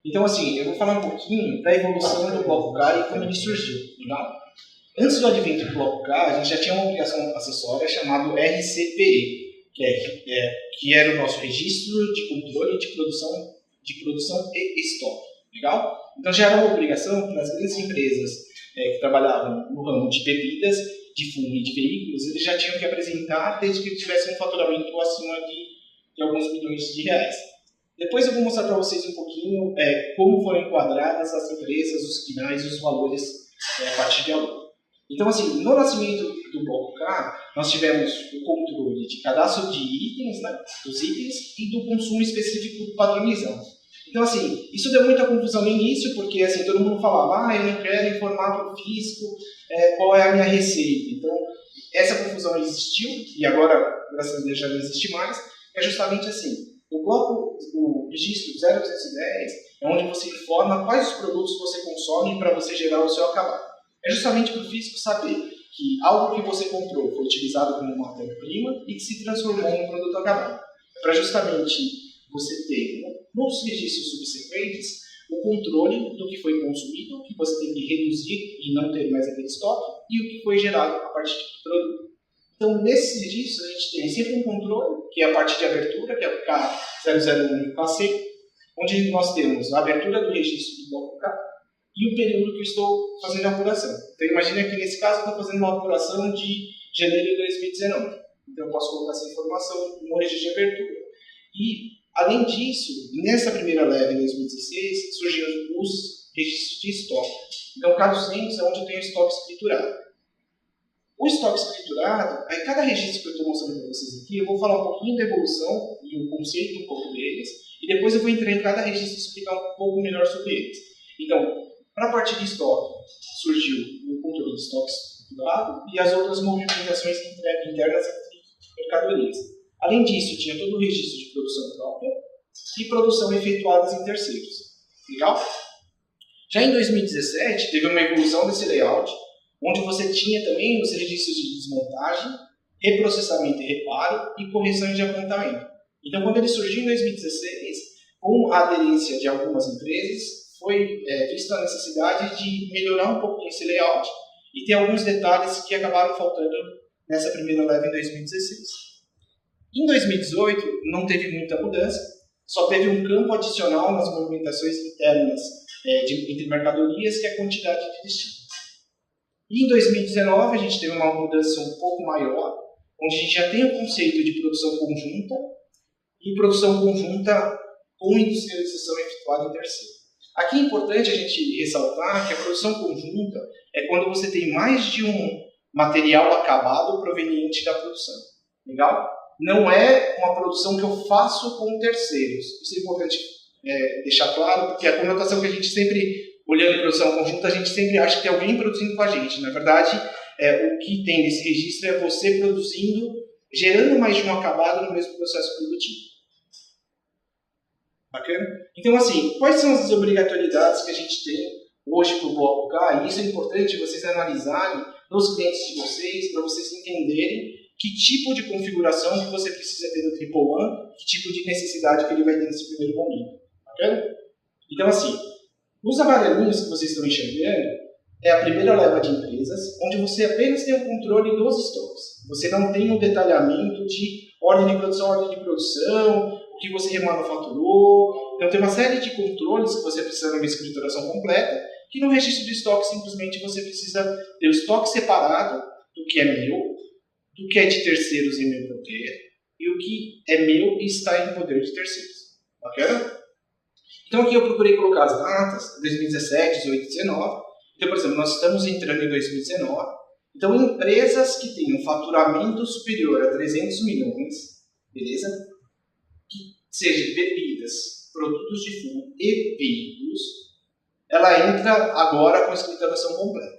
Então, assim, eu vou falar um pouquinho da evolução do Bloco K e como ele surgiu. Legal? Antes do advento do Bloco K, a gente já tinha uma obrigação acessória chamada RCPE, que era o nosso registro de controle de produção e estoque. Legal? Então já era uma obrigação que nas grandes empresas que trabalhavam no ramo de bebidas, de fumo e de veículos, eles já tinham que apresentar desde que tivessem um faturamento acima de alguns milhões de reais. Depois eu vou mostrar para vocês um pouquinho como foram enquadradas as empresas, os quinais e os valores a partir de agora. Então, assim, no nascimento do Bloco K, nós tivemos o controle de cadastro de itens, né, dos itens, e do consumo específico padronizado. Então, assim, isso deu muita confusão no início, porque assim, todo mundo falava, eu não quero informar para o fisco qual é a minha receita. Então, essa confusão existiu, e agora, graças a Deus, já não existe mais. É justamente assim, o registro 0210 é onde você informa quais os produtos você consome para você gerar o seu acabado. É justamente para o fisco saber que algo que você comprou foi utilizado como matéria-prima e que se transformou em um produto acabado. É para justamente você ter, nos registros subsequentes, o controle do que foi consumido, o que você tem que reduzir e não ter mais aquele estoque, e o que foi gerado a partir do produto. Então, nesses registros, a gente tem sempre um controle, que é a parte de abertura, que é o K001 e o KC, onde nós temos a abertura do registro do bloco K e o período que eu estou fazendo a apuração. Então, imagine que nesse caso eu estou fazendo uma apuração de janeiro de 2019. Então, eu posso colocar essa informação no registro de abertura. E, além disso, nessa primeira leva, em 2016, surgiram os registros de estoque. Então, K200 é onde eu tenho estoque escriturado. O estoque escriturado, aí cada registro que eu estou mostrando para vocês aqui, eu vou falar um pouquinho da evolução e o conceito um pouco deles, e depois eu vou entrar em cada registro e explicar um pouco melhor sobre eles. Então, para a parte de estoque, surgiu o controle de estoque escriturado e as outras movimentações internas entre mercadorias. Além disso, tinha todo o registro de produção própria e produção efetuadas em terceiros. Legal? Já em 2017, teve uma evolução desse layout, onde você tinha também os registros de desmontagem, reprocessamento e reparo e correção de apontamento. Então, quando ele surgiu em 2016, com a aderência de algumas empresas, foi vista a necessidade de melhorar um pouco esse layout e ter alguns detalhes que acabaram faltando nessa primeira leva em 2016. Em 2018, não teve muita mudança, só teve um campo adicional nas movimentações internas entre mercadorias, que é a quantidade de destino. E em 2019, a gente teve uma mudança um pouco maior, onde a gente já tem o conceito de produção conjunta e produção conjunta com industrialização efetuada em terceiro. Aqui é importante a gente ressaltar que a produção conjunta é quando você tem mais de um material acabado proveniente da produção. Legal? Não é uma produção que eu faço com terceiros. Isso é importante deixar claro, porque a conotação que a gente sempre, olhando em produção conjunta, a gente sempre acha que tem alguém produzindo com a gente. Na verdade, o que tem nesse registro é você produzindo, gerando mais de um acabado no mesmo processo produtivo. Bacana? Então, assim, quais são as obrigatoriedades que a gente tem hoje para o bloco K? E isso é importante vocês analisarem nos clientes de vocês, para vocês entenderem que tipo de configuração que você precisa ter no Triple-One, que tipo de necessidade que ele vai ter nesse primeiro momento. Bacana? Então, assim, os amarelinhos que vocês estão enxergando é a primeira leva de empresas, onde você apenas tem o controle dos estoques. Você não tem o detalhamento de ordem de produção, o que você remanufaturou. Então, tem uma série de controles que você precisa numa escrituração completa, que no registro de estoque, simplesmente, você precisa ter o estoque separado do que é meu, do que é de terceiros em meu poder, e o que é meu e está em poder de terceiros. Bacana? Então, aqui eu procurei colocar as datas, 2017, 18, 19. Então, por exemplo, nós estamos entrando em 2019. Então, empresas que têm um faturamento superior a 300 milhões, beleza? Que seja bebidas, produtos de fumo e veículos, ela entra agora com a escrituração completa,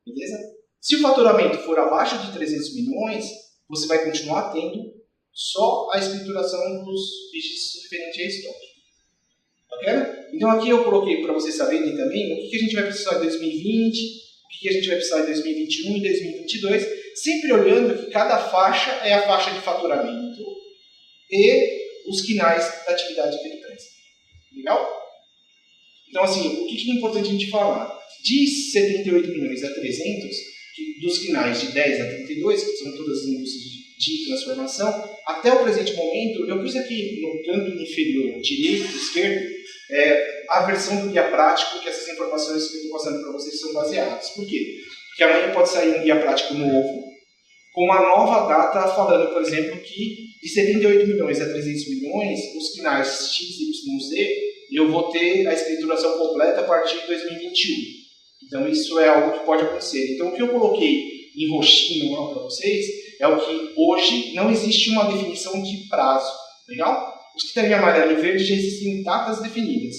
beleza? Se o faturamento for abaixo de 300 milhões, você vai continuar tendo só a escrituração dos registros referentes a estoque. Bacana? Então aqui eu coloquei para vocês saberem também o que a gente vai precisar em 2020, o que a gente vai precisar em 2021 e 2022, sempre olhando que cada faixa é a faixa de faturamento e os quinais da atividade que ele presta. Legal? Então, assim, o que é importante a gente falar? De 78 milhões a 300, dos finais de 10 a 32, que são todas as indústrias de transformação, até o presente momento, eu pus aqui no canto inferior direito e esquerdo a versão do guia prático, que essas informações que eu estou passando para vocês são baseadas. Por quê? Porque amanhã pode sair um guia prático novo, com uma nova data falando, por exemplo, que de 78 milhões a 300 milhões, os finais X, Y, Z, eu vou ter a escrituração completa a partir de 2021. Então isso é algo que pode acontecer. Então o que eu coloquei em roxinho para vocês é o que hoje não existe uma definição de prazo. Legal? Os que estão em amarelo e verde já existem datas definidas.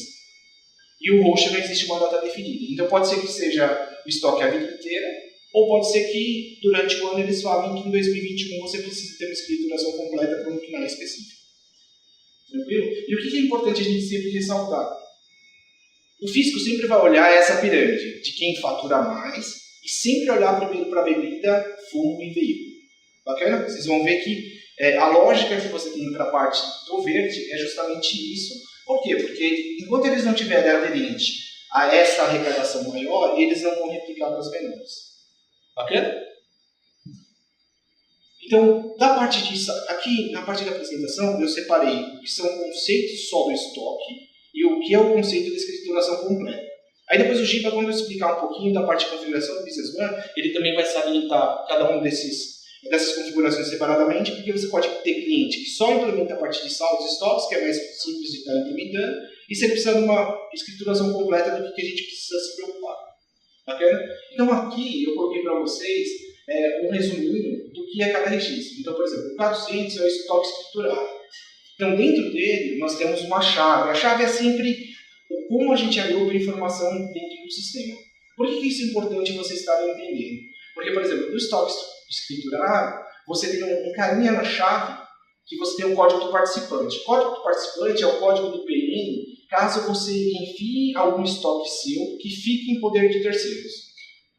E o roxo não existe uma data definida. Então pode ser que seja o estoque a vida inteira, ou pode ser que durante o ano eles falem que em 2021 você precisa ter uma escrituração completa para um final específico. Tranquilo? E o que é importante a gente sempre ressaltar? O físico sempre vai olhar essa pirâmide de quem fatura mais e sempre olhar primeiro para a bebida, fumo e veículo. Bacana? Vocês vão ver que a lógica que você tem para a parte do verde é justamente isso. Por quê? Porque enquanto eles não tiverem aderente a essa arrecadação maior, eles não vão replicar para as menores. Bacana? Então, da parte disso, aqui na parte da apresentação, eu separei o que são conceitos só do estoque e o que é o conceito de escrituração completa. Aí depois o Giba, quando eu explicar um pouquinho da parte de configuração do Business One, ele também vai salientar cada um dessas configurações separadamente, porque você pode ter cliente que só implementa a parte de saldos e estoques, que é mais simples de estar implementando, e você precisa de uma escrituração completa do que a gente precisa se preocupar. Bacana? Então aqui eu coloquei para vocês um resuminho do que é cada registro. Então, por exemplo, o K200 é o estoque escriturado. Então, dentro dele, nós temos uma chave. A chave é sempre como a gente agrupa a informação dentro do sistema. Por que isso é importante vocês estarem entendendo? Porque, por exemplo, no estoque escriturado, você tem um carinha na chave que você tem um código do participante. O código do participante é o código do PN, caso você envie algum estoque seu que fique em poder de terceiros.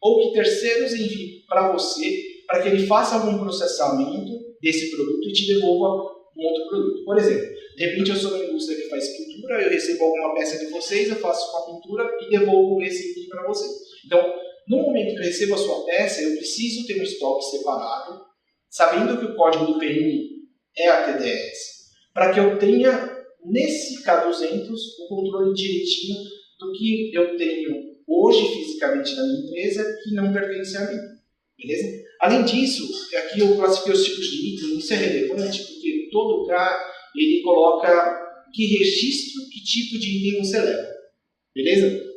Ou que terceiros enviem para você, para que ele faça algum processamento desse produto e te devolva um outro produto. Por exemplo, de repente eu sou uma indústria que faz pintura, eu recebo alguma peça de vocês, eu faço uma pintura e devolvo esse item para vocês. Então, no momento que eu recebo a sua peça, eu preciso ter um estoque separado, sabendo que o código do PN é a TDS, para que eu tenha, nesse K200, o controle direitinho do que eu tenho hoje fisicamente na minha empresa que não pertence a mim. Beleza? Além disso, aqui eu classifiquei os tipos de item, isso é relevante porque todo lugar ele coloca que registro, que tipo de item você leva. Beleza?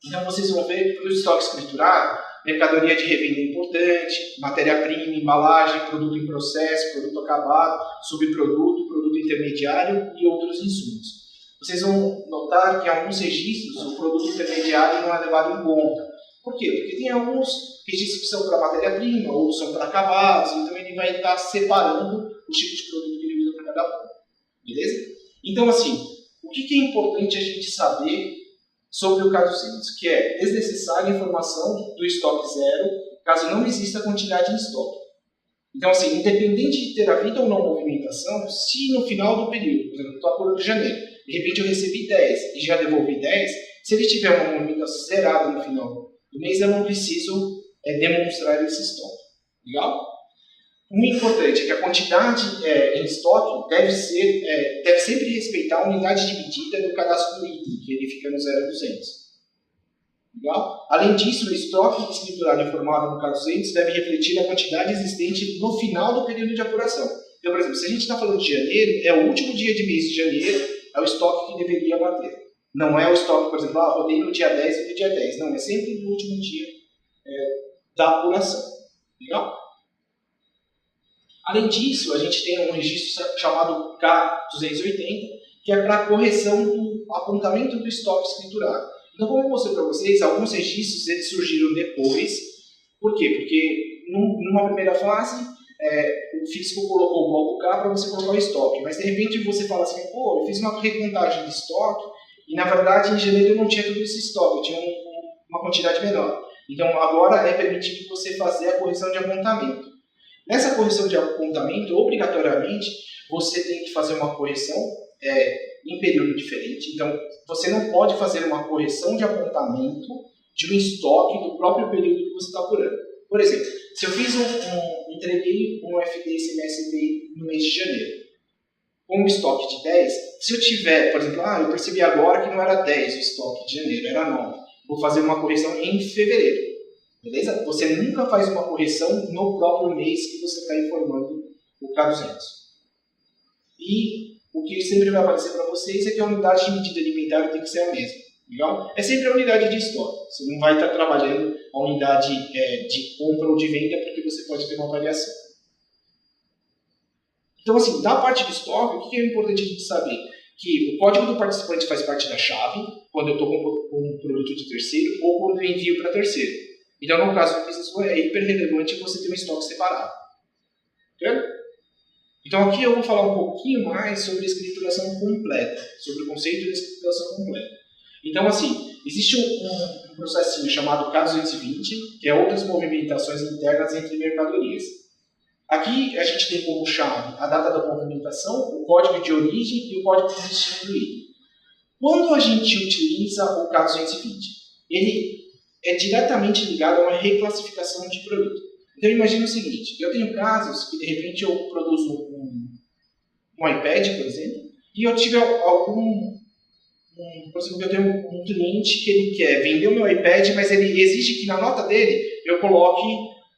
Então vocês vão ver que para o estoque escriturado, mercadoria de revenda é importante, matéria-prima, embalagem, produto em processo, produto acabado, subproduto, produto intermediário e outros insumos. Vocês vão notar que em alguns registros o produto intermediário não é levado em conta. Por quê? Porque tem alguns registros que são para matéria-prima, outros são para acabados, então ele vai estar separando o tipo de produto que ele usa para cada um. Beleza? Então, assim, o que é importante a gente saber sobre o K200? Que é desnecessária a informação do estoque zero, caso não exista quantidade em estoque. Então, assim, independente de ter havido ou não movimentação, se no final do período, por exemplo, eu estou apurando janeiro, de repente eu recebi 10 e já devolvi 10, se ele tiver uma movimentação zerada no final do mês, eu não preciso demonstrar esse estoque. Legal? O importante é que a quantidade em estoque deve sempre respeitar a unidade de medida do cadastro do item, que ele fica no 0 a 200. Legal? Além disso, o estoque escriturado informado no K200 deve refletir a quantidade existente no final do período de apuração. Então, por exemplo, se a gente está falando de janeiro, é o último dia de mês de janeiro, é o estoque que deveria bater. Não é o estoque, por exemplo, rodei no dia 10 e no dia 10. Não, é sempre no último dia da apuração. Legal? Além disso, a gente tem um registro chamado K280, que é para a correção do apontamento do estoque escriturado. Então, como eu mostrei para vocês, alguns registros eles surgiram depois. Por quê? Porque numa primeira fase, o físico colocou o bloco K para você colocar o estoque. Mas, de repente, você fala assim, pô, eu fiz uma recontagem de estoque e, na verdade, em janeiro eu não tinha todo esse estoque, eu tinha uma quantidade menor. Então, agora é permitido você fazer a correção de apontamento. Nessa correção de apontamento, obrigatoriamente, você tem que fazer uma correção em período diferente. Então, você não pode fazer uma correção de apontamento de um estoque do próprio período que você está apurando. Por exemplo, se eu entreguei um FD CMSB no mês de janeiro, com um estoque de 10, se eu tiver, por exemplo, eu percebi agora que não era 10 o estoque de janeiro, era 9. Vou fazer uma correção em fevereiro. Beleza? Você nunca faz uma correção no próprio mês que você está informando o K200. E o que sempre vai aparecer para vocês é que a unidade de medida de inventário tem que ser a mesma. Legal? É sempre a unidade de estoque. Você não vai estar trabalhando a unidade de compra ou de venda, porque você pode ter uma variação. Então, assim, da parte de estoque, o que é importante a gente saber? Que o código do participante faz parte da chave, quando eu estou com um produto de terceiro, ou quando eu envio para terceiro. Então, no caso do Business Flow, é hiper relevante você ter um estoque separado. Entendeu? Então, aqui eu vou falar um pouquinho mais sobre a escrituração completa, sobre o conceito de escrituração completa. Então, assim, existe um processinho chamado K220, que é outras movimentações internas entre mercadorias. Aqui a gente tem como chave a data da movimentação, o código de origem e o código de destino do item. Quando a gente utiliza o K220, ele é diretamente ligado a uma reclassificação de produto. Então, imagine o seguinte, eu tenho casos que, de repente, eu produzo um iPad, por exemplo, e eu tive por exemplo, eu tenho um cliente que ele quer vender o meu iPad, mas ele exige que na nota dele eu coloque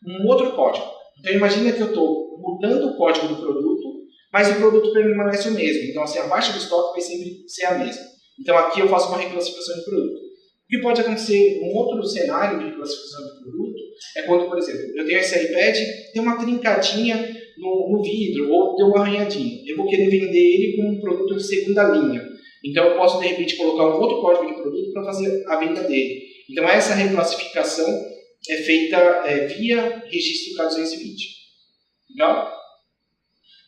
um outro código. Então, imagina que eu estou mudando o código do produto, mas o produto permanece o mesmo. Então, assim, a baixa do estoque vai sempre ser a mesma. Então, aqui eu faço uma reclassificação de produto. O que pode acontecer, um outro cenário de reclassificação de produto, é quando, por exemplo, eu tenho esse iPad, tem uma trincadinha no vidro, ou tem um arranhadinho. Eu vou querer vender ele como um produto de segunda linha. Então, eu posso, de repente, colocar um outro código de produto para fazer a venda dele. Então, essa reclassificação é feita via registro K220. Legal?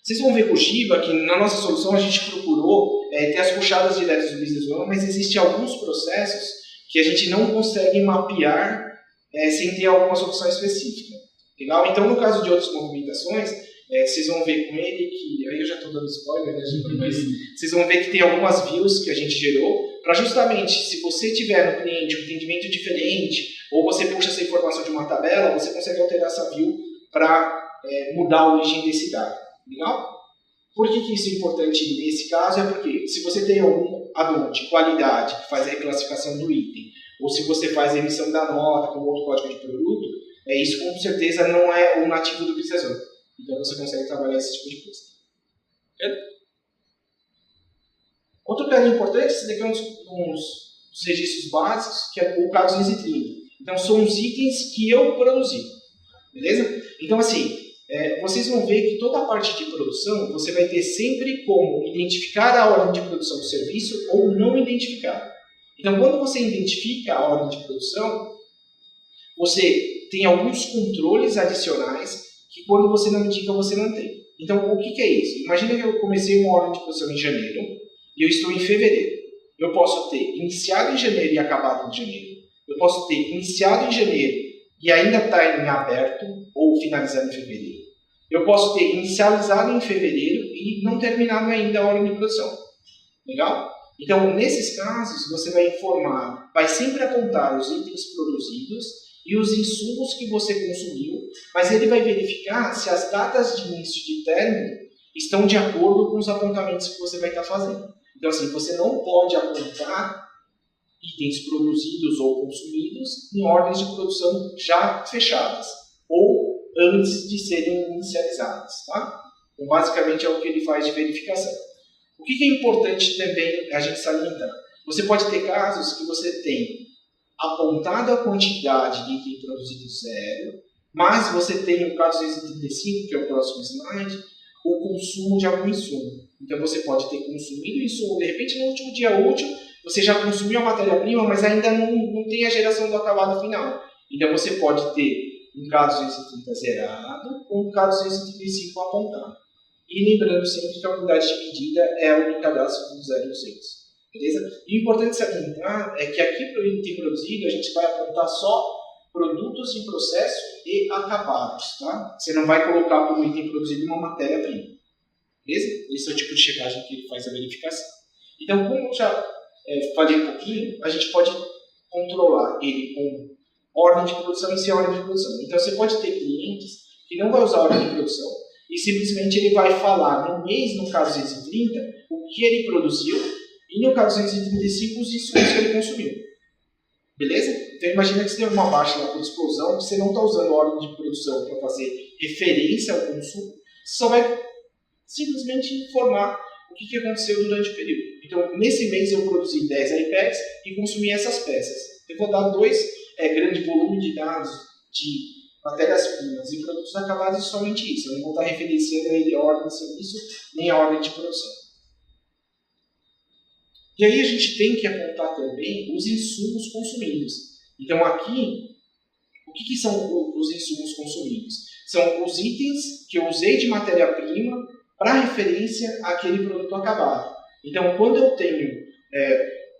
Vocês vão ver com o Shiba que na nossa solução a gente procurou ter as puxadas diretas do Business One, mas existem alguns processos que a gente não consegue mapear sem ter alguma solução específica. Legal? Então, no caso de outras movimentações, vocês vão ver com ele que, aí eu já estou dando spoiler, né, mas vocês vão ver que tem algumas views que a gente gerou para justamente, se você tiver no cliente um entendimento diferente, ou você puxa essa informação de uma tabela, você consegue alterar essa view para mudar a origem desse dado. Legal? Por que isso é importante nesse caso? É porque se você tem algum addon de qualidade que faz a reclassificação do item, ou se você faz a emissão da nota com outro código de produto, isso com certeza não é o nativo do Business One. Então você consegue trabalhar esse tipo de coisa. Outro caso importante, esse daqui é um dos registros básicos, que é o K230. Então são os itens que eu produzi. Beleza? Então assim, vocês vão ver que toda a parte de produção, você vai ter sempre como identificar a ordem de produção do serviço ou não identificar. Então quando você identifica a ordem de produção, você tem alguns controles adicionais que quando você não indica, você não tem. Então, o que é isso? Imagina que eu comecei uma ordem de produção em janeiro e eu estou em fevereiro. Eu posso ter iniciado em janeiro e acabado em janeiro. Eu posso ter iniciado em janeiro e ainda está em aberto ou finalizado em fevereiro. Eu posso ter inicializado em fevereiro e não terminado ainda a ordem de produção. Legal? Então, nesses casos, você vai informar, vai sempre apontar os itens produzidos e os insumos que você consumiu, mas ele vai verificar se as datas de início de término estão de acordo com os apontamentos que você vai estar fazendo. Então, assim, você não pode apontar itens produzidos ou consumidos em ordens de produção já fechadas, ou antes de serem inicializadas. Tá? Então, basicamente, é o que ele faz de verificação. O que é importante também a gente salientar? Você pode ter casos que você tem apontado a quantidade de item produzido zero, mas você tem no caso 235, que é o próximo slide, o consumo de algum insumo. Então você pode ter consumido o insumo, de repente no último dia útil, você já consumiu a matéria-prima, mas ainda não tem a geração do acabado final. Então você pode ter um K230 zerado ou um K235 apontado. E lembrando sempre que a unidade de medida é a unicadastro do 0,6. Beleza? E o importante salientar é que aqui para o item produzido a gente vai apontar só produtos em processo e acabados. Tá? Você não vai colocar como item produzido uma matéria-prima. Beleza? Esse é o tipo de checagem que ele faz a verificação. Então, como eu já falei um pouquinho, a gente pode controlar ele com ordem de produção e sem ordem de produção. Então, você pode ter clientes que não vai usar ordem de produção e simplesmente ele vai falar no mês, no caso 230, o que ele produziu e no caso 235, os insumos que ele consumiu. Beleza? Então, imagina que você tem uma baixa lá por explosão, você não está usando a ordem de produção para fazer referência ao consumo, você só vai simplesmente informar o que aconteceu durante o período. Então, nesse mês eu produzi 10 iPads e consumi essas peças. Eu vou dar dois grandes volumes de dados de matérias-primas e produtos acabados e somente isso. Eu não vou estar referenciando ele a ordem de serviço nem a ordem de produção. E aí a gente tem que apontar também os insumos consumidos. Então aqui, o que são os insumos consumidos? São os itens que eu usei de matéria-prima para referência àquele produto acabado. Então, quando eu tenho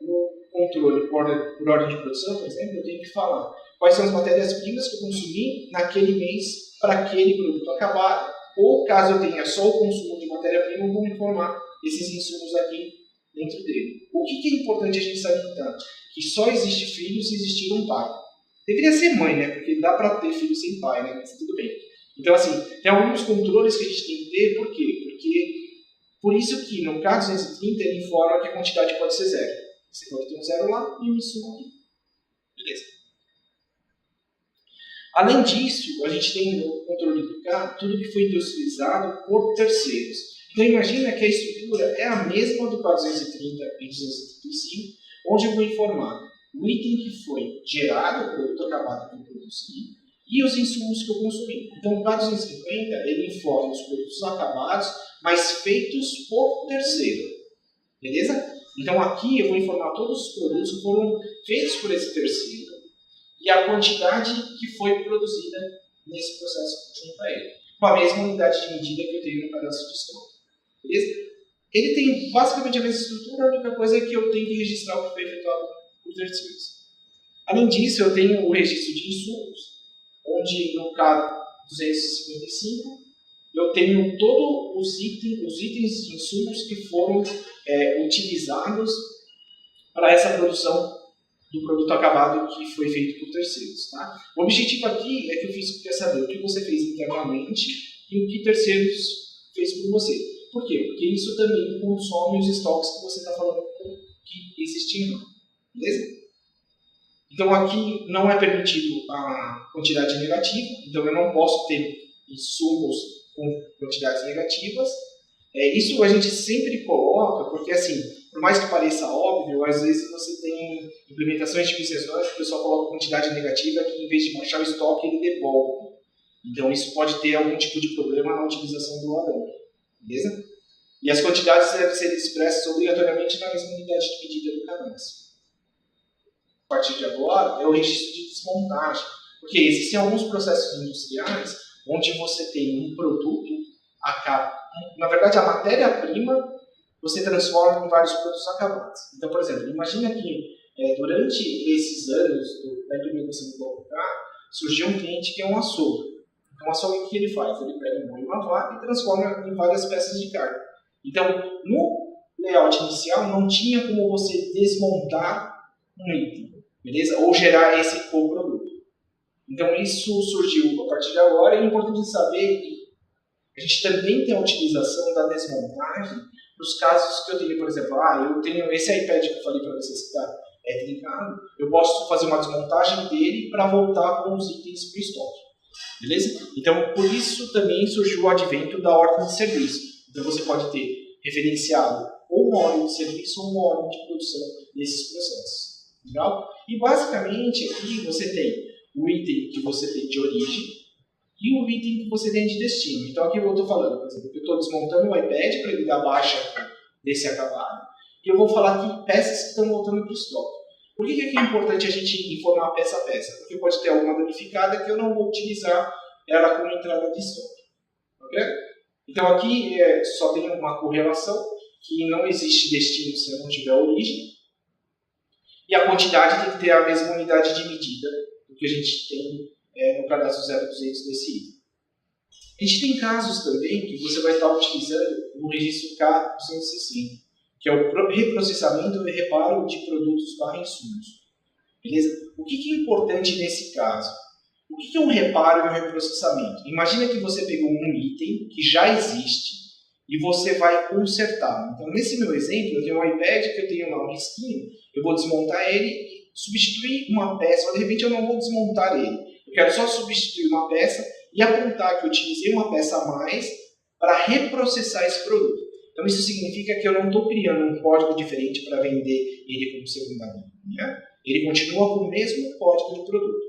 o controle por ordem de produção, por exemplo, eu tenho que falar quais são as matérias-primas que eu consumi naquele mês para aquele produto acabado, ou caso eu tenha só o consumo de matéria-prima, eu vou informar esses insumos aqui dentro dele. O que é importante a gente salientar? Que só existe filho se existir um pai. Deveria ser mãe, né? Porque dá para ter filho sem pai, né? Mas tudo bem. Então, assim, tem alguns controles que a gente tem que ter. Por quê? Porque, por isso que no caso 230, ele informa que a quantidade pode ser zero. Você pode ter um zero lá e um insumo aqui. Beleza? Além disso, a gente tem no controle do K tudo que foi industrializado por terceiros. Então, imagina que a estrutura é a mesma do K230 e 235, onde eu vou informar o item que foi gerado, o produto acabado que eu produzi, e os insumos que eu consumi. Então, o K250 ele informa os produtos acabados, mas feitos por terceiro. Beleza? Então, aqui eu vou informar todos os produtos que foram feitos por esse terceiro e a quantidade que foi produzida nesse processo junto a ele, com a mesma unidade de medida que eu tenho no cadastro de estoque. Beleza? Ele tem basicamente a mesma estrutura, a única coisa é que eu tenho que registrar o que foi efetuado por terceiros. Além disso, eu tenho o registro de insumos, onde no caso 255 eu tenho todos os itens de insumos que foram utilizados para essa produção do produto acabado que foi feito por terceiros. Tá? O objetivo aqui é que o físico quer saber o que você fez internamente e o que terceiros fez por você. Por quê? Porque isso também consome os estoques que você está falando que existiam. Beleza? Então aqui não é permitido a quantidade negativa, então eu não posso ter insumos com quantidades negativas. Isso a gente sempre coloca, porque assim, por mais que pareça óbvio, às vezes você tem implementações de business que o pessoal coloca quantidade negativa que em vez de baixar o estoque, ele devolve. Então isso pode ter algum tipo de problema na utilização do ladrão. Beleza? E as quantidades devem ser expressas obrigatoriamente na mesma unidade de medida do cadastro. A partir de agora, é o registro de desmontagem. Porque existem alguns processos industriais onde você tem um produto, na verdade a matéria-prima, você transforma em vários produtos acabados. Então, por exemplo, imagina que durante esses anos da implementação do Bloco K, surgiu um cliente que é um açougue. Então, o açougue, o que ele faz? Ele pega uma vaca e transforma em várias peças de carne. Então, no layout inicial, não tinha como você desmontar um item, beleza? Ou gerar esse coproduto. Então, isso surgiu a partir de agora, e é importante saber que a gente também tem a utilização da desmontagem nos casos que eu tenho, por exemplo, eu tenho esse iPad que eu falei para vocês que está trincado, eu posso fazer uma desmontagem dele para voltar com os itens para o estoque. Beleza? Então, por isso também surgiu o advento da ordem de serviço. Então, você pode ter referenciado ou uma ordem de serviço ou uma ordem de produção nesses processos. Legal? E, basicamente, aqui você tem o item que você tem de origem e o item que você tem de destino. Então, aqui eu estou falando, por exemplo, que eu estou desmontando o iPad para ele dar baixa desse acabado. E eu vou falar aqui peças que estão voltando para o estoque. Por que é importante a gente informar peça a peça? Porque pode ter alguma danificada que eu não vou utilizar ela como entrada de estoque. Ok? Então aqui só tem uma correlação, que não existe destino se eu não tiver origem. E a quantidade tem que ter a mesma unidade de medida do que a gente tem no cadastro 0200 desse item. A gente tem casos também que você vai estar utilizando no registro K260. que é o reprocessamento e reparo de produtos barra insumos. Beleza? O que é importante nesse caso? O que é um reparo e um reprocessamento? Imagina que você pegou um item que já existe e você vai consertar. Então, nesse meu exemplo, eu tenho um iPad que eu tenho lá um risquinho, eu vou desmontar ele e substituir uma peça, ou de repente eu não vou desmontar ele. Eu quero só substituir uma peça e apontar que eu utilizei uma peça a mais para reprocessar esse produto. Então, isso significa que eu não estou criando um código diferente para vender ele como segunda linha. Ele continua com o mesmo código de produto.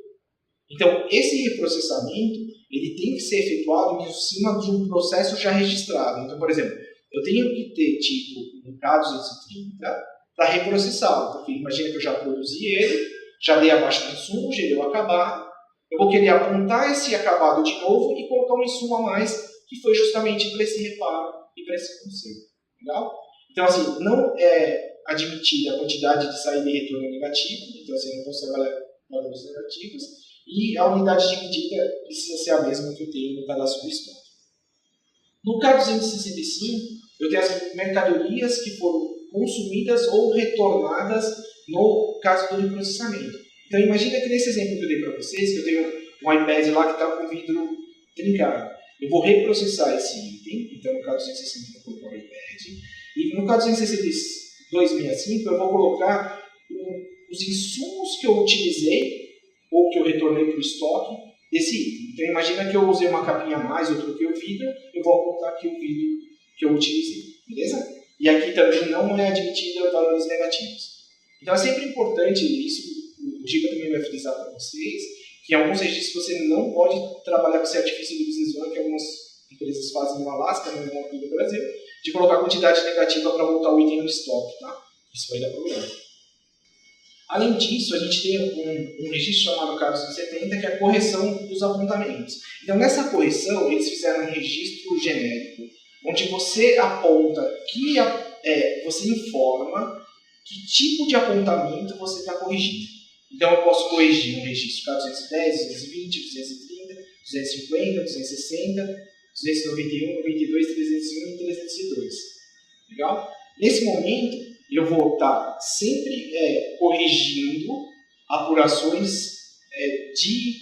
Então, esse reprocessamento ele tem que ser efetuado em cima de um processo já registrado. Então, por exemplo, eu tenho que ter tipo um K230 para reprocessá-lo, porque imagina que eu já produzi ele, já dei abaixo do insumo, gerei o acabado, eu vou querer apontar esse acabado de novo e colocar um insumo a mais, que foi justamente para esse reparo e para esse conserto. Legal? Então, assim, não é admitida a quantidade de saída e retorno negativo, então assim, não posso trabalhar valores negativos, e a unidade de medida precisa ser a mesma que eu tenho no cadastro do estoque. No K265, eu tenho as mercadorias que foram consumidas ou retornadas no caso do reprocessamento. Então, imagina que nesse exemplo que eu dei para vocês, que eu tenho um iPad lá que está com o vidro trincado. Eu vou reprocessar esse item, então no K265 eu vou colocar o iPad, e no K26265 eu vou colocar os insumos que eu utilizei ou que eu retornei para o estoque desse item. Então, imagina que eu usei uma capinha a mais, eu troquei o vidro, eu vou apontar aqui o vidro que eu utilizei, beleza? E aqui também não é admitido valores negativos. Então, é sempre importante, isso o Giba também vai frisar para vocês, que em alguns registros você não pode trabalhar com esse artifício do Business One, que algumas empresas fazem no Alasca, não aqui no Brasil, de colocar quantidade negativa para voltar o item no estoque, tá? Isso vai dar problema. Além disso, a gente tem um registro chamado K270, que é a correção dos apontamentos. Então, nessa correção, eles fizeram um registro genérico, onde você aponta, você informa que tipo de apontamento você está corrigindo. Então, eu posso corrigir um registro K210, 220, 230, 250, 260, 291, 92, 301 e 302. Legal? Nesse momento, eu vou estar sempre corrigindo apurações de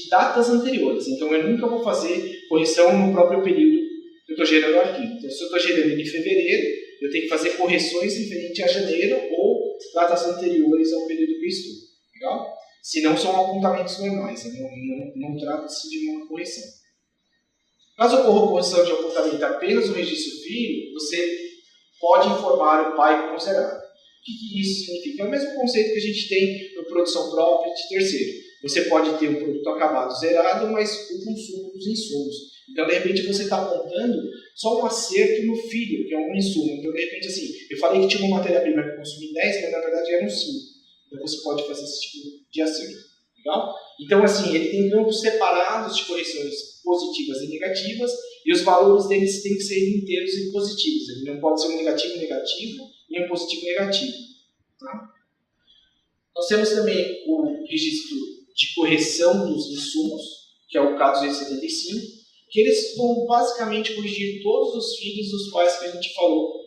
datas anteriores. Então, eu nunca vou fazer correção no próprio período que eu estou gerando o arquivo. Então, se eu estou gerando ele em fevereiro, eu tenho que fazer correções referentes a janeiro ou datas anteriores ao período que eu estudo. Legal? Se não, são apontamentos normais. Não trata-se de uma correção. Caso ocorra correção de apontamento apenas no registro filho, você pode informar o pai como zerado. O que isso significa? É o mesmo conceito que a gente tem no produção própria de terceiro. Você pode ter um produto acabado zerado, mas o consumo dos insumos. Então, de repente, você está apontando só um acerto no filho, que é um insumo. Então, de repente, assim, eu falei que tinha uma matéria-prima que consumia 10, mas na verdade eram 5. Então, você pode fazer esse tipo de acerto. Legal? Então, assim, ele tem campos separados de correções positivas e negativas, e os valores deles têm que ser inteiros e positivos. Ele não pode ser um negativo negativo e um positivo negativo. Tá? Nós temos também o registro de correção dos insumos, que é o K275, que eles vão basicamente corrigir todos os filhos dos pais que a gente falou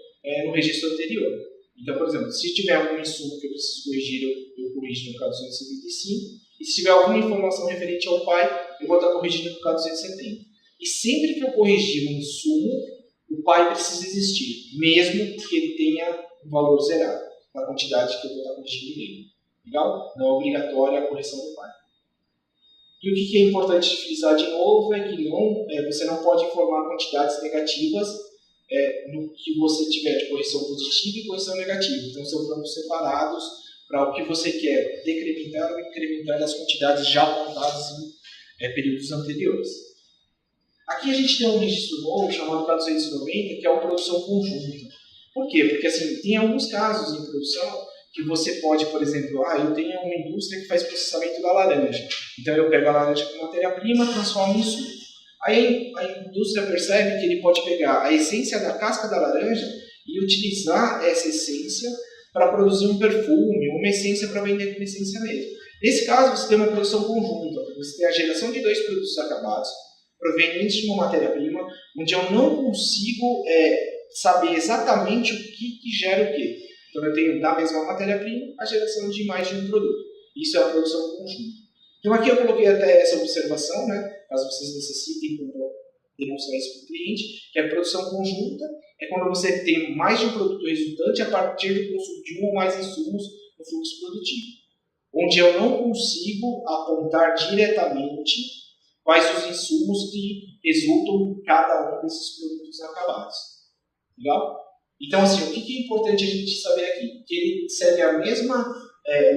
no registro anterior. Então, por exemplo, se tiver algum insumo que eu preciso corrigir, eu corrijo no K275, e se tiver alguma informação referente ao pai, eu vou estar corrigindo no K270. E sempre que eu corrigir um insumo, o pai precisa existir, mesmo que ele tenha um valor zerado, na quantidade que eu vou estar corrigindo nele. Legal? Não é obrigatória a correção do pai. E o que é importante frisar de novo é que você não pode informar quantidades negativas no que você tiver de correção positiva e correção negativa. Então, são campos separados para o que você quer decrementar ou incrementar das quantidades já apontadas em períodos anteriores. Aqui a gente tem um registro novo chamado K290, que é uma produção conjunta. Por quê? Porque assim, tem alguns casos em produção que você pode, por exemplo, eu tenho uma indústria que faz processamento da laranja. Então eu pego a laranja como matéria-prima, transformo em suco. Aí a indústria percebe que ele pode pegar a essência da casca da laranja e utilizar essa essência para produzir um perfume, uma essência para vender como essência mesmo. Nesse caso, você tem uma produção conjunta, você tem a geração de 2 produtos acabados, provenientes de uma matéria-prima, onde eu não consigo saber exatamente o que gera o quê. Então eu tenho da mesma matéria-prima a geração de mais de um produto. Isso é a produção conjunta. Então aqui eu coloquei até essa observação, né, caso vocês necessitem demonstrar isso para o cliente, que a produção conjunta é quando você tem mais de um produto resultante a partir do consumo de um ou mais insumos no fluxo produtivo, onde eu não consigo apontar diretamente quais os insumos que resultam em cada um desses produtos acabados. Legal? Então, assim, o que é importante a gente saber aqui? Que ele segue a mesma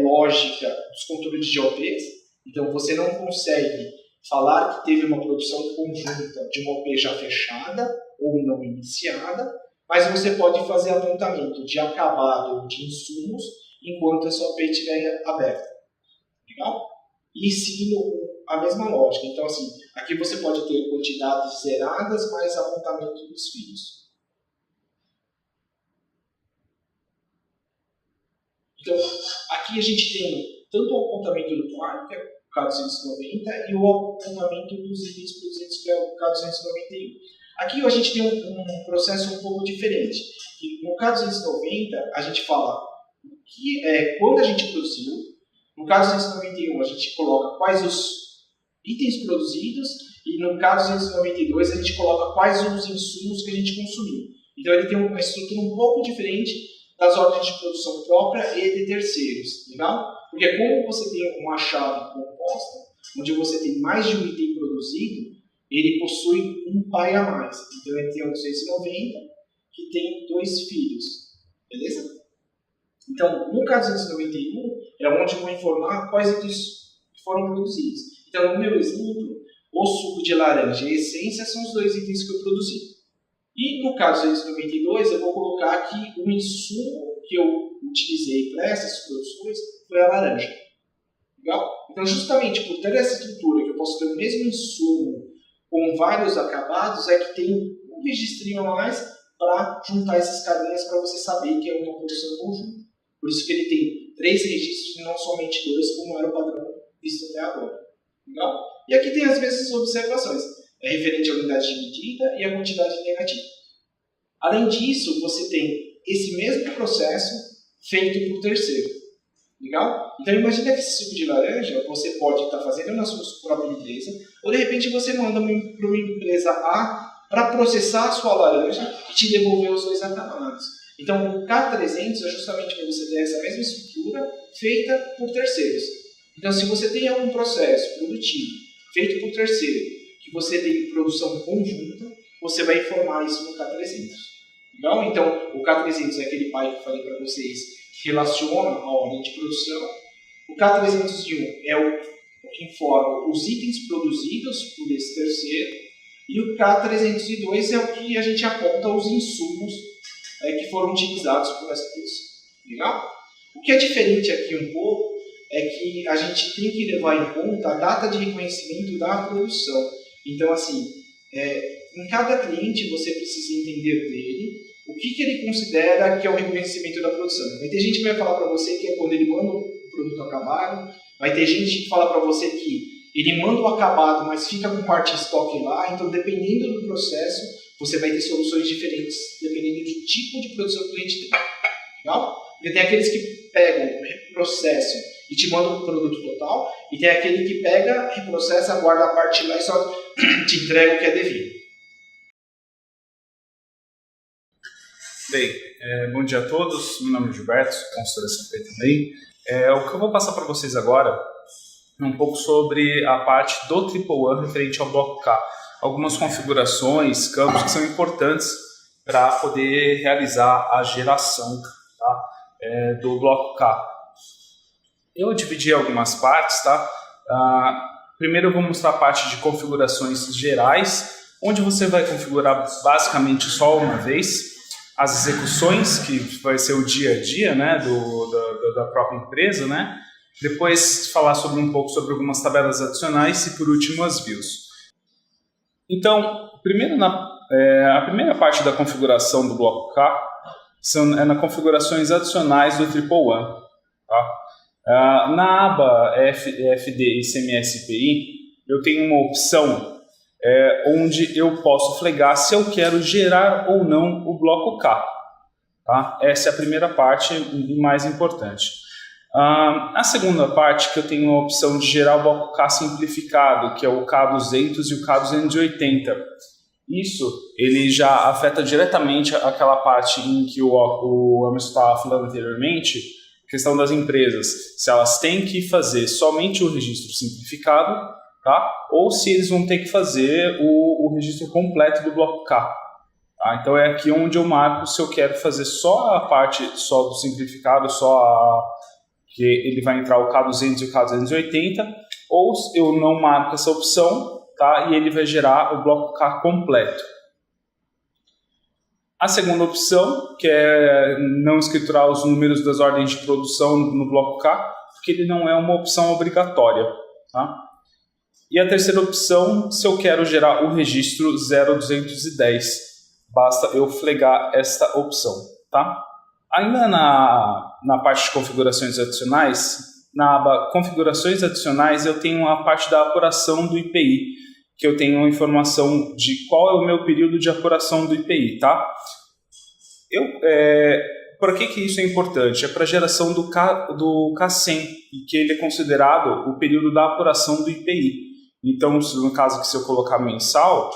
lógica dos controles de OPs. Então, você não consegue falar que teve uma produção conjunta de uma OP já fechada ou não iniciada, mas você pode fazer apontamento de acabado ou de insumos enquanto essa OP estiver aberta. Legal? E seguindo a mesma lógica. Então, assim, aqui você pode ter quantidades zeradas mais apontamento dos fios. Então, aqui a gente tem tanto o apontamento do quarto, que é o K290, e o apontamento dos itens produzidos, que é o K291. Aqui a gente tem um processo um pouco diferente. No K290, a gente fala quando a gente produziu. No K291, a gente coloca quais os itens produzidos, e no K292, a gente coloca quais os insumos que a gente consumiu. Então, ele tem uma estrutura um pouco diferente das ordens de produção própria e de terceiros, legal? Porque como você tem uma chave composta, onde você tem mais de um item produzido, ele possui um pai a mais. Então ele tem o 290, que tem 2 filhos, beleza? Então, no caso 291, é onde eu vou informar quais itens foram produzidos. Então, no meu exemplo, o suco de laranja e a essência são os 2 itens que eu produzi. E no caso 292, eu vou colocar que o insumo que eu utilizei para essas produções foi a laranja. Legal? Então, justamente por ter essa estrutura, que eu posso ter o mesmo insumo com vários acabados, é que tem um registrinho a mais para juntar essas carinhas para você saber que é uma produção conjunta. Por isso que ele tem 3 registros e não somente 2, como era o padrão visto até agora. Legal? E aqui tem às vezes observações. É referente à unidade de medida e à quantidade negativa. Além disso, você tem esse mesmo processo feito por terceiro. Legal? Então, imagina que esse suco de laranja você pode estar fazendo na sua própria empresa, ou de repente você manda para uma empresa A para processar a sua laranja e te devolver os 2 acabados. Então, o K300 é justamente para você ter essa mesma estrutura feita por terceiros. Então, se você tem algum processo produtivo feito por terceiro, que você tem produção conjunta, você vai informar isso no K300. Legal? Então, o K300 é aquele pai que eu falei para vocês, que relaciona a ordem de produção. O K301 é o que informa os itens produzidos por esse terceiro. E o K302 é o que a gente aponta os insumos que foram utilizados por essa produção. Legal? O que é diferente aqui um pouco é que a gente tem que levar em conta a data de reconhecimento da produção. Então, assim, em cada cliente você precisa entender dele o que ele considera que é o reconhecimento da produção. Vai ter gente que vai falar para você que é quando ele manda o produto acabado, vai ter gente que fala para você que ele manda o acabado, mas fica com parte em estoque lá. Então, dependendo do processo, você vai ter soluções diferentes, dependendo do tipo de produção que o cliente tem. Legal? Porque tem aqueles que pegam, reprocessam e te mandam o produto total, e tem aquele que pega, reprocessa, guarda a parte lá e só te entrega o que é devido. Bem, bom dia a todos. Meu nome é Gilberto, sou consultor SAP também. O que eu vou passar para vocês agora é um pouco sobre a parte do Triple One referente ao bloco K. Algumas configurações, campos que são importantes para poder realizar a geração, tá, do bloco K. Eu dividi algumas partes, tá? Primeiro eu vou mostrar a parte de configurações gerais, onde você vai configurar basicamente só uma vez as execuções, que vai ser o dia a dia, né, da própria empresa, né? Depois falar um pouco sobre algumas tabelas adicionais e por último as views. Então, primeiro a primeira parte da configuração do bloco K é nas configurações adicionais do Triple One. Tá? Na aba FD e CMS-PI, eu tenho uma opção onde eu posso flagar se eu quero gerar ou não o bloco K. Tá? Essa é a primeira parte mais importante. A segunda parte, que eu tenho a opção de gerar o bloco K simplificado, que é o K200 e o K280. Isso ele já afeta diretamente aquela parte em que o Emerson estava falando anteriormente, questão das empresas, se elas têm que fazer somente o registro simplificado, tá? Ou se eles vão ter que fazer o registro completo do bloco K. Tá? Então é aqui onde eu marco se eu quero fazer só a parte só do simplificado, que ele vai entrar o K200 e o K280, ou eu não marco essa opção, tá? E ele vai gerar o bloco K completo. A segunda opção, que é não escriturar os números das ordens de produção no bloco K, porque ele não é uma opção obrigatória. Tá? E a terceira opção, se eu quero gerar o registro 0210, basta eu flagar esta opção. Tá? Ainda na parte de configurações adicionais, na aba configurações adicionais, eu tenho a parte da apuração do IPI, que eu tenho a informação de qual é o meu período de apuração do IPI, tá? Por que isso é importante? É para a geração do K100, e que ele é considerado o período da apuração do IPI. Então, no caso que se eu colocar mensal,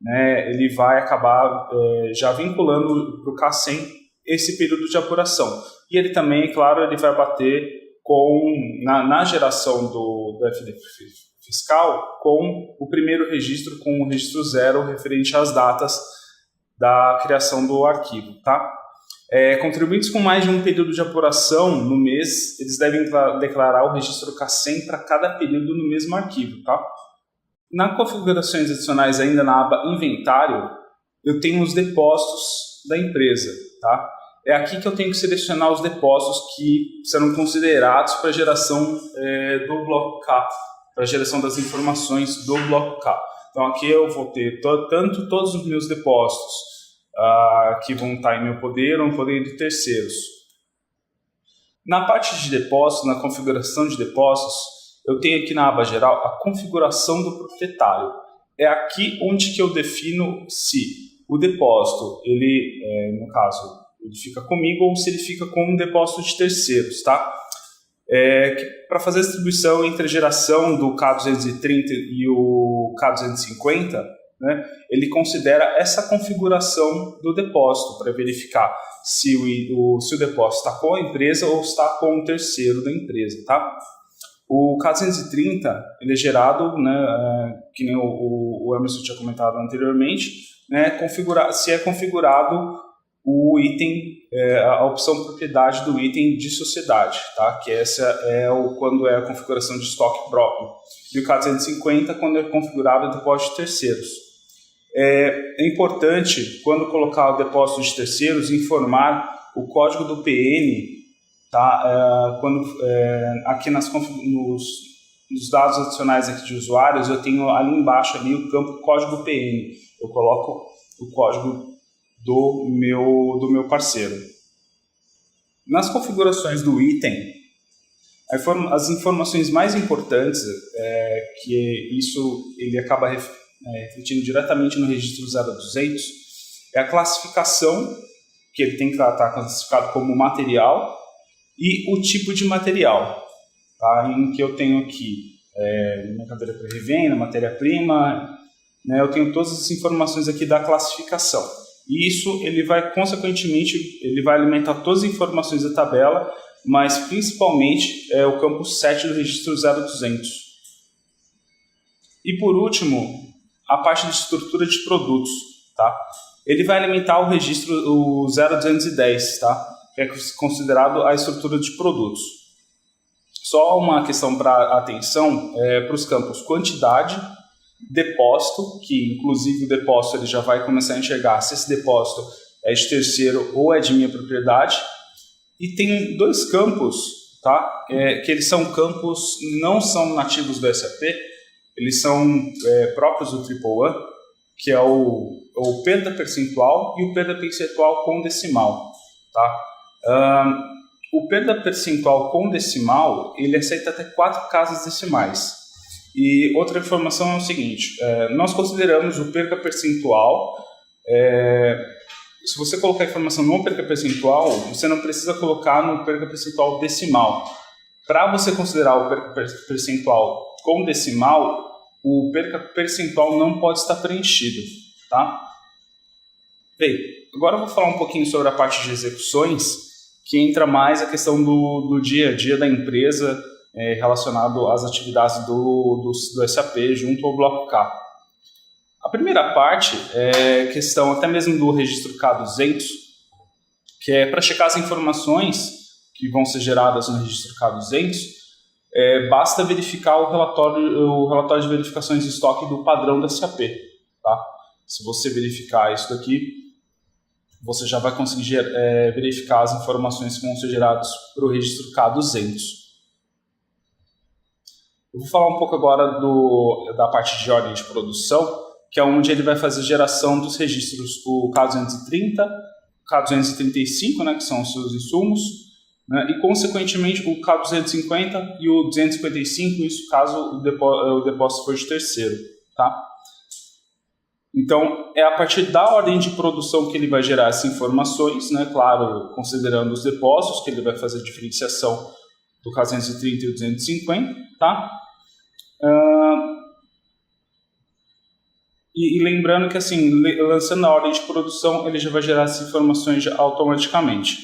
né, ele vai acabar já vinculando para o K100 esse período de apuração. E ele também, claro, ele vai bater na geração do FD fiscal com o primeiro registro, com o registro 0 referente às datas da criação do arquivo. Tá? Contribuintes com mais de um período de apuração no mês, eles devem declarar o registro K100 para cada período no mesmo arquivo. Tá? Na configurações adicionais, ainda na aba inventário, eu tenho os depósitos da empresa. Tá? É aqui que eu tenho que selecionar os depósitos que serão considerados para a geração do bloco K, para a geração das informações do bloco K. Então aqui eu vou ter tanto todos os meus depósitos que vão estar em meu poder ou no poder de terceiros. Na parte de depósitos, na configuração de depósitos, eu tenho aqui na aba geral a configuração do proprietário. É aqui onde que eu defino se o depósito, no caso, ele fica comigo ou se ele fica com um depósito de terceiros, tá? Para fazer a distribuição entre a geração do K230 e o K250, né, ele considera essa configuração do depósito para verificar se o depósito está com a empresa ou está com um terceiro da empresa. Tá? O K230 ele é gerado, né, que nem o Emerson tinha comentado anteriormente, né, se é configurado o item, a opção propriedade do item de sociedade, tá? Que essa quando é a configuração de estoque próprio. E o K250 quando é configurado o depósito de terceiros. É importante, quando colocar o depósito de terceiros, informar o código do PN, tá? Aqui nos dados adicionais aqui de usuários, eu tenho ali embaixo ali o campo código PN. Eu coloco o código do meu parceiro. Nas configurações do item, as informações mais importantes, que isso ele acaba refletindo diretamente no registro 0200, é a classificação, que ele tem que estar classificado como material, e o tipo de material, tá? Em que eu tenho aqui mercadoria pré-revenda, matéria-prima, né? Eu tenho todas as informações aqui da classificação. E isso, ele vai, consequentemente, ele vai alimentar todas as informações da tabela, mas principalmente o campo 7 do registro 0200. E por último, a parte de estrutura de produtos. Tá? Ele vai alimentar o registro 0210, tá? Que é considerado a estrutura de produtos. Só uma questão para atenção para os campos quantidade, depósito, que inclusive o depósito ele já vai começar a enxergar se esse depósito é de terceiro ou é de minha propriedade. E tem dois campos, tá? Que eles são campos, não são nativos do SAP, eles são próprios do Triple A, que é o perda percentual e o perda percentual com decimal. Tá? O perda percentual com decimal, ele aceita até 4 casas decimais. E outra informação é o seguinte, nós consideramos o perca percentual, se você colocar a informação no perca percentual, você não precisa colocar no perca percentual decimal. Para você considerar o perca percentual como decimal, o perca percentual não pode estar preenchido, tá? Bem, agora eu vou falar um pouquinho sobre a parte de execuções, que entra mais a questão do dia a dia da empresa relacionado às atividades do SAP junto ao bloco K. A primeira parte é questão até mesmo do registro K200, que é para checar as informações que vão ser geradas no registro K200, basta verificar o relatório de verificações de estoque do padrão da SAP. Tá? Se você verificar isso daqui, você já vai conseguir verificar as informações que vão ser geradas para o registro K200. Eu vou falar um pouco agora da parte de ordem de produção, que é onde ele vai fazer geração dos registros, o K230, K235, né, que são os seus insumos, né, e, consequentemente, o K250 e o 255, isso caso o depósito for de terceiro. Tá? Então, é a partir da ordem de produção que ele vai gerar essas informações, né, claro, considerando os depósitos, que ele vai fazer a diferenciação do K230 e o 250, tá? E lembrando que, assim, lançando a ordem de produção, ele já vai gerar essas informações automaticamente.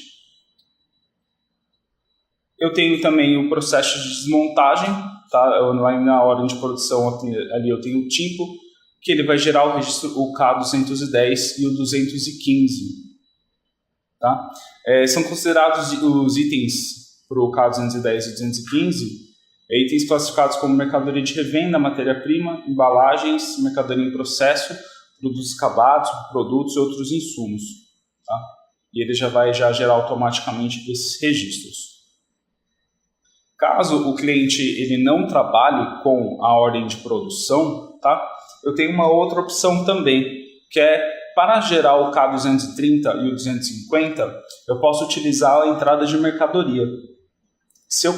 Eu tenho também o processo de desmontagem, tá? Lá na ordem de produção, ali eu tenho o tipo, que ele vai gerar o registro, o K210 e o 215. Tá? São considerados os itens para o K210 e 215, itens classificados como mercadoria de revenda, matéria-prima, embalagens, mercadoria em processo, produtos acabados, produtos e outros insumos. Tá? E ele já vai gerar automaticamente esses registros. Caso o cliente ele não trabalhe com a ordem de produção, tá? Eu tenho uma outra opção também, que é para gerar o K230 e o 250, eu posso utilizar a entrada de mercadoria. Se eu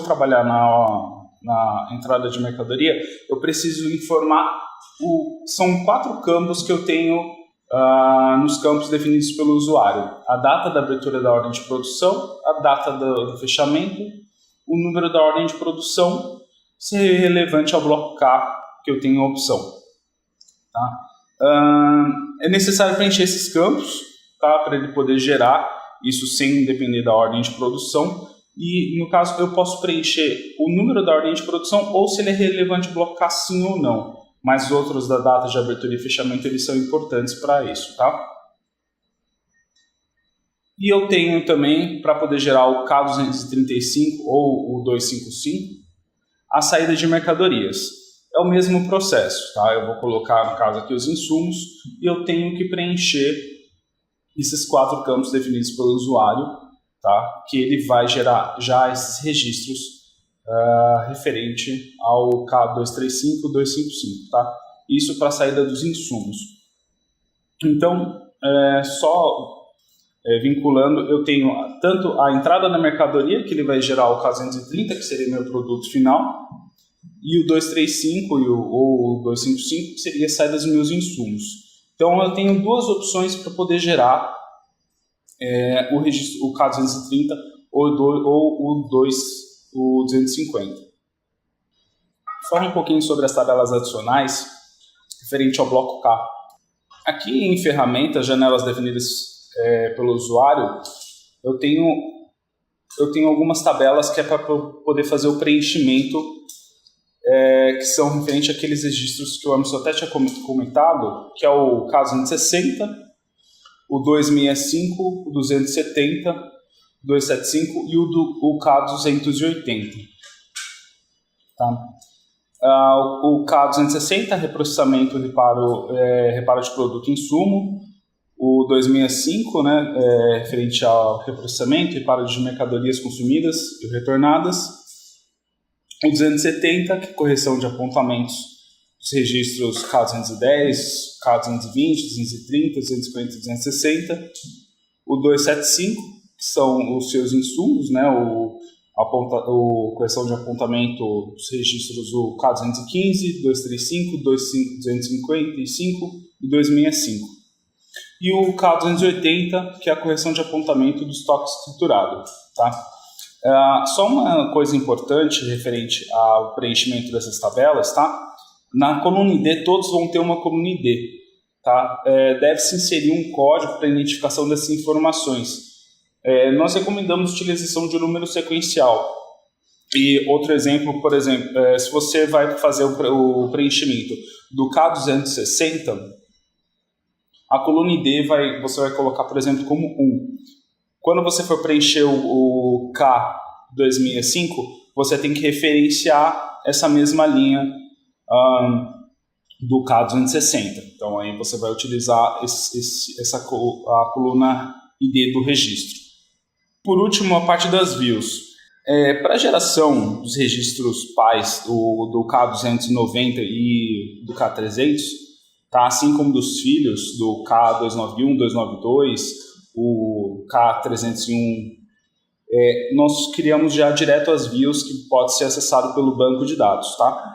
trabalhar na entrada de mercadoria, eu preciso informar, são 4 campos que eu tenho nos campos definidos pelo usuário. A data da abertura da ordem de produção, a data do fechamento, o número da ordem de produção, se é relevante ao bloco K, que eu tenho a opção. Tá? É necessário preencher esses campos, tá? Para ele poder gerar isso sem depender da ordem de produção. E, no caso, eu posso preencher o número da ordem de produção ou se ele é relevante ao bloco K, sim ou não. Mas os outros da data de abertura e fechamento, eles são importantes para isso. Tá? E eu tenho também, para poder gerar o K235 ou o 255, a saída de mercadorias. É o mesmo processo, tá? Eu vou colocar, no caso aqui, os insumos e eu tenho que preencher esses 4 campos definidos pelo usuário, tá? Que ele vai gerar já esses registros referente ao K235 e 255, tá? Isso para a saída dos insumos. Então, vinculando, eu tenho tanto a entrada na mercadoria, que ele vai gerar o K230, que seria meu produto final, e o 235 ou o 255, que seria a saída dos meus insumos. Então, eu tenho 2 opções para poder gerar o registro, o K230 ou o 250. Fala um pouquinho sobre as tabelas adicionais referente ao bloco K. Aqui em ferramentas, janelas definidas pelo usuário, eu tenho algumas tabelas que é para poder fazer o preenchimento, que são referentes àqueles registros que o Emerson até tinha comentado, que é o K260, o 265, o 270, o 275 e o K280. Tá? O K260, reprocessamento, reparo de produto e insumo. O 265, né, referente ao reprocessamento, reparo de mercadorias consumidas e retornadas. O 270, que é correção de apontamentos dos registros K210, K220, 230, 250 e 260. O 275, que são os seus insumos, né, correção de apontamento dos registros do K215, 235, 255 e 265. E o K280, que é a correção de apontamento do estoque escriturado. Tá? Só uma coisa importante referente ao preenchimento dessas tabelas, tá? Na coluna ID, todos vão ter uma coluna ID. Tá? Deve-se inserir um código para identificação dessas informações. Nós recomendamos a utilização de um número sequencial. E outro exemplo, por exemplo, se você vai fazer o preenchimento do K260, a coluna ID você vai colocar, por exemplo, como 1. Quando você for preencher o K265, você tem que referenciar essa mesma linha do K260. Então, aí você vai utilizar a coluna ID do registro. Por último, a parte das views. Para a geração dos registros pais do K290 e do K300, tá? Assim como dos filhos do K291, 292, o K301, nós criamos já direto as views que pode ser acessado pelo banco de dados. Tá?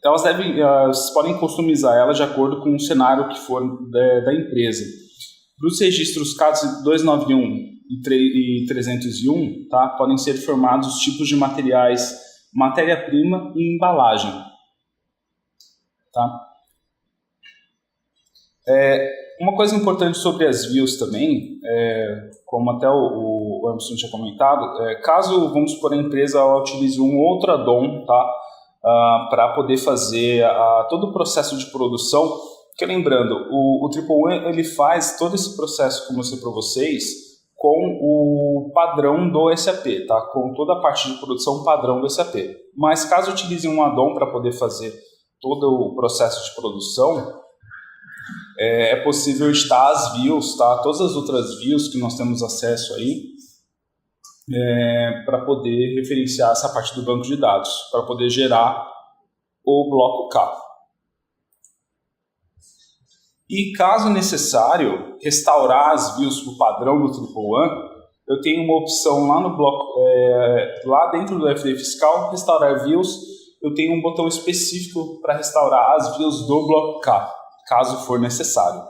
Vocês podem customizar ela de acordo com o cenário que for da empresa. Para os registros K291 e 301, tá, podem ser informados os tipos de materiais, matéria-prima e embalagem. Tá? Uma coisa importante sobre as views também, como até o Emerson tinha comentado, caso, vamos supor, a empresa utilize um outro add-on, tá, para poder fazer todo o processo de produção, porque lembrando, o Triple ele faz todo esse processo, como eu mostrei para vocês, com o padrão do SAP, tá? Com toda a parte de produção padrão do SAP. Mas caso utilize um add-on para poder fazer todo o processo de produção, é possível editar as views, tá? Todas as outras views que nós temos acesso aí, para poder referenciar essa parte do banco de dados, para poder gerar o bloco K. E caso necessário, restaurar as views para o padrão do Triple One, eu tenho uma opção lá no bloco, lá dentro do FD Fiscal, restaurar views, eu tenho um botão específico para restaurar as views do bloco K, caso for necessário.